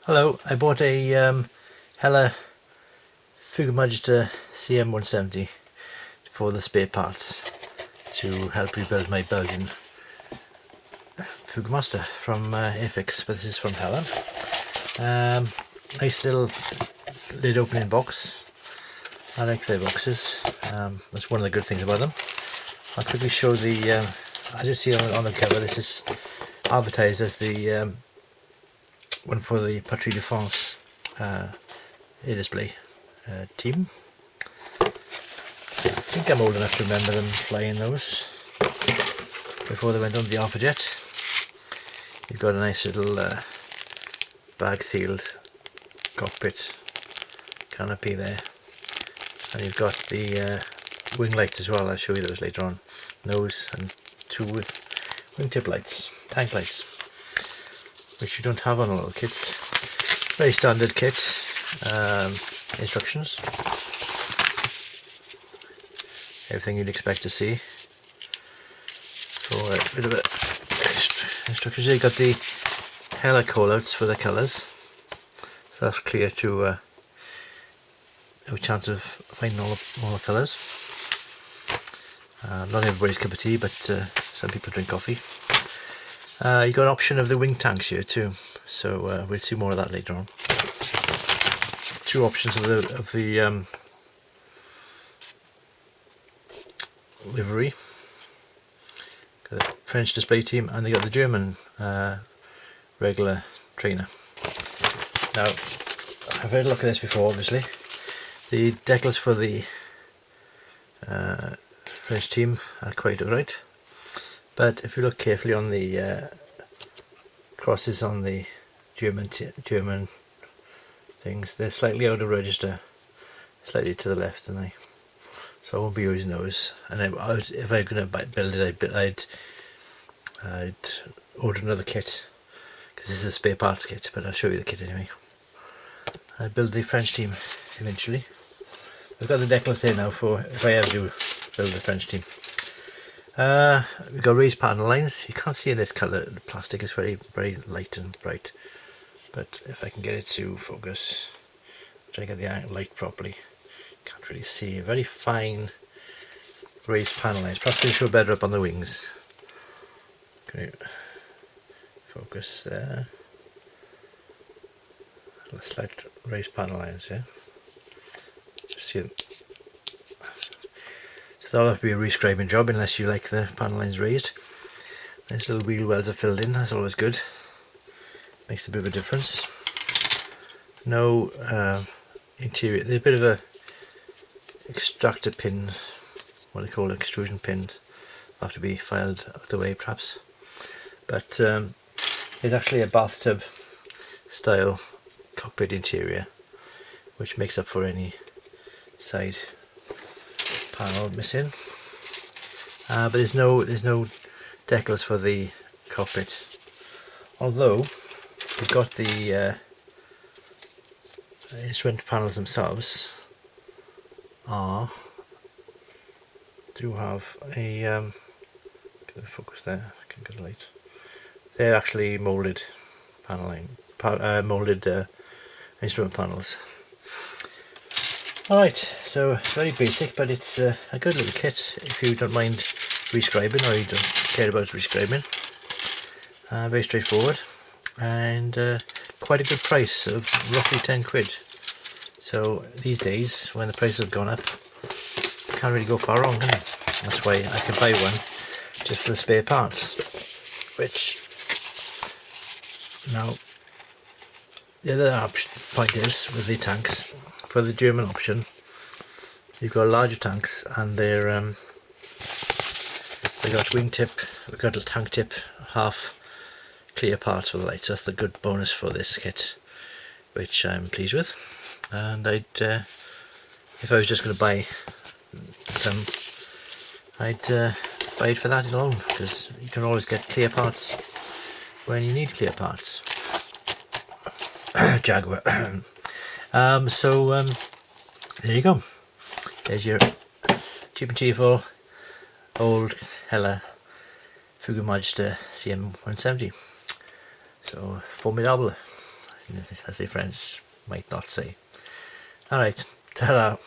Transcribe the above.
Hello, I bought a Hella Fouga Magister CM-170 for the spare parts to help rebuild my Belgian Fouga Master from Airfix, but this is from Hella. Nice little lid opening box. I like their boxes. That's one of the good things about them. I'll quickly show the, as you see on the cover, this is advertised as the one for the Patrie de France air display team. I think I'm old enough to remember them flying those before they went on the Alpha Jet. You've got a nice little bag sealed cockpit canopy there, and you've got the wing lights as well. I'll show you those later on. Nose and two wingtip lights, tank lights, which you don't have on a lot of kits. Very standard kit. Instructions, everything you'd expect to see. So a bit of instructions. You got the Hella callouts for the colours, so that's clear to have a chance of finding all the colours. Not everybody's cup of tea, but some people drink coffee. You got an option of the wing tanks here too, so we'll see more of that later on. Two options of the livery. Got the French display team, and they got the German regular trainer. Now, I've had a look at this before. Obviously, the decals for the French team are quite alright, but if you look carefully on the crosses on the German things, they're slightly out of register, slightly to the left, and so I won't be using those. And if I'm going to build it, I'd order another kit, because this is a spare parts kit, but I'll show you the kit anyway. I'll build the French team eventually. I've got the decals there now for if I ever do build the French team. We've got raised panel lines. You can't see in this colour, the plastic is very light and bright, but if I can get it to focus, try to get the light properly, can't really see. Very fine raised panel lines. Perhaps they'll show better up on the wings. Okay, focus there. Slight raised panel lines, yeah. See them. So that'll have to be a re-scribing job unless you like the panel lines raised. Nice little wheel wells are filled in. That's always good. Makes a bit of a difference. No interior. There's a bit of a extractor pin, what they call extrusion pins, have to be filed out of the way perhaps. But there's actually a bathtub style cockpit interior, which makes up for any side panel missing. But there's no decals for the cockpit. Although we've got the instrument panels themselves do have a get the focus there. I can get the light. They're actually molded molded instrument panels. Alright, so it's very basic, but it's a good little kit if you don't mind re-scribing, or you don't care about re-scribing. Very straightforward, and quite a good price of roughly 10 quid. So these days, when the prices have gone up, you can't really go far wrong, can you? That's why I could buy one just for the spare parts. Which, now, the other point is with the tanks, for the German option, you've got larger tanks, and they've got wingtip, we've got a tank tip, half clear parts for the lights. That's the good bonus for this kit, which I'm pleased with. And I'd, if I was just going to buy them, I'd buy it for that alone, because you can always get clear parts when you need clear parts. Jaguar. There you go. There's your cheap and cheerful old Hella Fouga Magister CM-170. So formidable. as their friends might not say. Alright, ta-da.